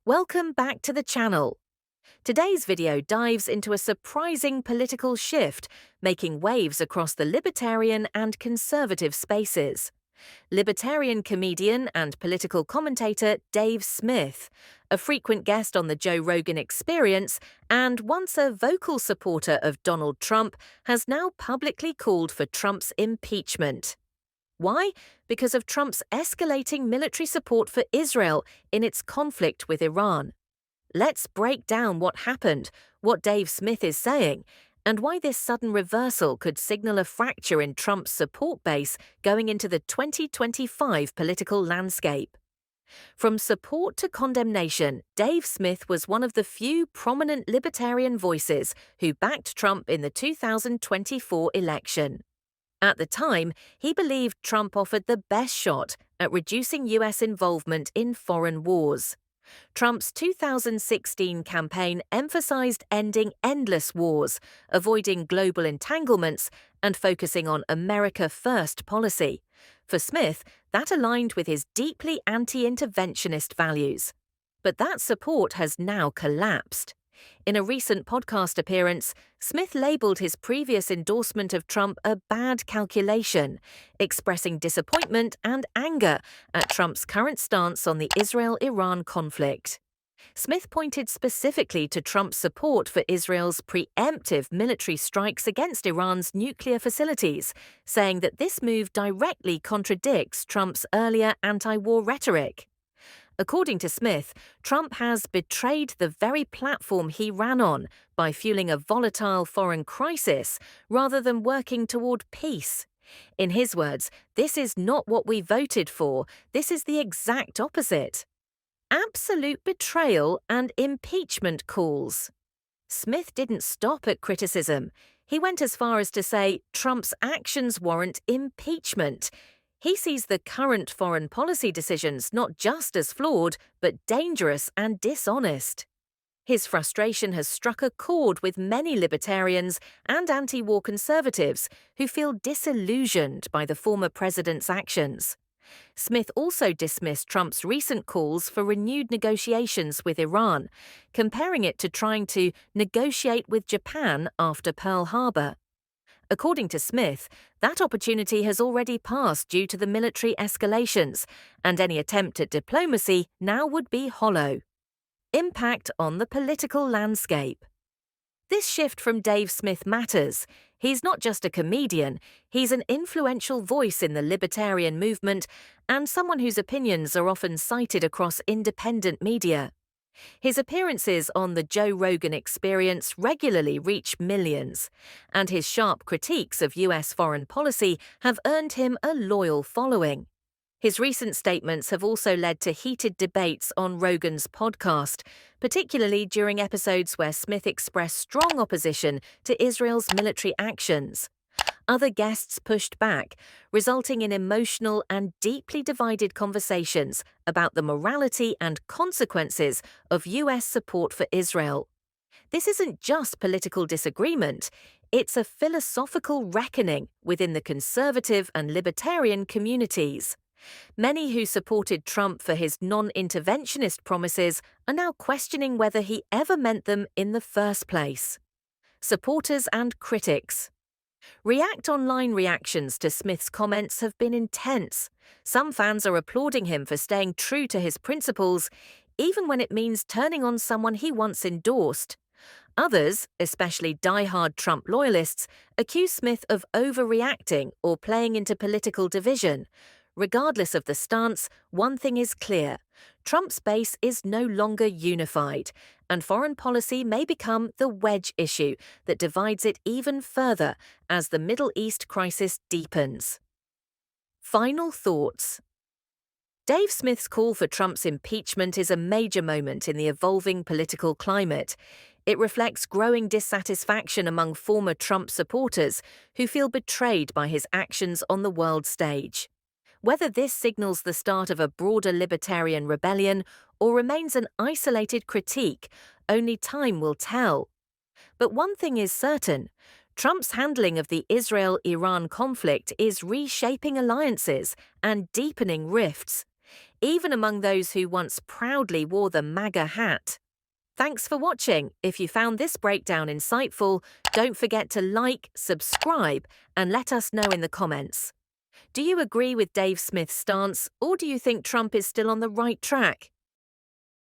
Welcome back to the channel. Today's video dives into a surprising political shift, making waves across the libertarian and conservative spaces. Libertarian comedian and political commentator Dave Smith, a frequent guest on the Joe Rogan Experience and once a vocal supporter of Donald Trump, has now publicly called for Trump's impeachment. Why? Because of Trump's escalating military support for Israel in its conflict with Iran. Let's break down what happened, what Dave Smith is saying, and why this sudden reversal could signal a fracture in Trump's support base going into the 2025 political landscape. From support to condemnation, Dave Smith was one of the few prominent libertarian voices who backed Trump in the 2024 election. At the time, he believed Trump offered the best shot at reducing U.S. involvement in foreign wars. Trump's 2016 campaign emphasized ending endless wars, avoiding global entanglements, and focusing on America First policy. For Smith, that aligned with his deeply anti-interventionist values. But that support has now collapsed. In a recent podcast appearance, Smith labeled his previous endorsement of Trump a bad calculation, expressing disappointment and anger at Trump's current stance on the Israel-Iran conflict. Smith pointed specifically to Trump's support for Israel's preemptive military strikes against Iran's nuclear facilities, saying that this move directly contradicts Trump's earlier anti-war rhetoric. According to Smith, Trump has betrayed the very platform he ran on by fueling a volatile foreign crisis rather than working toward peace. In his words, this is not what we voted for, this is the exact opposite. Absolute betrayal and impeachment calls. Smith didn't stop at criticism. He went as far as to say Trump's actions warrant impeachment. He sees the current foreign policy decisions not just as flawed, but dangerous and dishonest. His frustration has struck a chord with many libertarians and anti-war conservatives who feel disillusioned by the former president's actions. Smith also dismissed Trump's recent calls for renewed negotiations with Iran, comparing it to trying to negotiate with Japan after Pearl Harbor. According to Smith, that opportunity has already passed due to the military escalations, and any attempt at diplomacy now would be hollow. Impact on the political landscape. This shift from Dave Smith matters. He's not just a comedian, he's an influential voice in the libertarian movement and someone whose opinions are often cited across independent media. His appearances on the Joe Rogan Experience regularly reach millions, and his sharp critiques of U.S. foreign policy have earned him a loyal following. His recent statements have also led to heated debates on Rogan's podcast, particularly during episodes where Smith expressed strong opposition to Israel's military actions. Other guests pushed back, resulting in emotional and deeply divided conversations about the morality and consequences of U.S. support for Israel. This isn't just political disagreement, it's a philosophical reckoning within the conservative and libertarian communities. Many who supported Trump for his non-interventionist promises are now questioning whether he ever meant them in the first place. Supporters and critics. React Online reactions to Smith's comments have been intense. Some fans are applauding him for staying true to his principles, even when it means turning on someone he once endorsed. Others, especially die-hard Trump loyalists, accuse Smith of overreacting or playing into political division. Regardless of the stance, one thing is clear. Trump's base is no longer unified, and foreign policy may become the wedge issue that divides it even further as the Middle East crisis deepens. Final thoughts. Dave Smith's call for Trump's impeachment is a major moment in the evolving political climate. It reflects growing dissatisfaction among former Trump supporters who feel betrayed by his actions on the world stage. Whether this signals the start of a broader libertarian rebellion or remains an isolated critique, only time will tell. But one thing is certain, Trump's handling of the Israel-Iran conflict is reshaping alliances and deepening rifts. even among those who once proudly wore the MAGA hat. Thanks for watching. If you found this breakdown insightful, don't forget to like, subscribe, and let us know in the comments. Do you agree with Dave Smith's stance, or do you think Trump is still on the right track?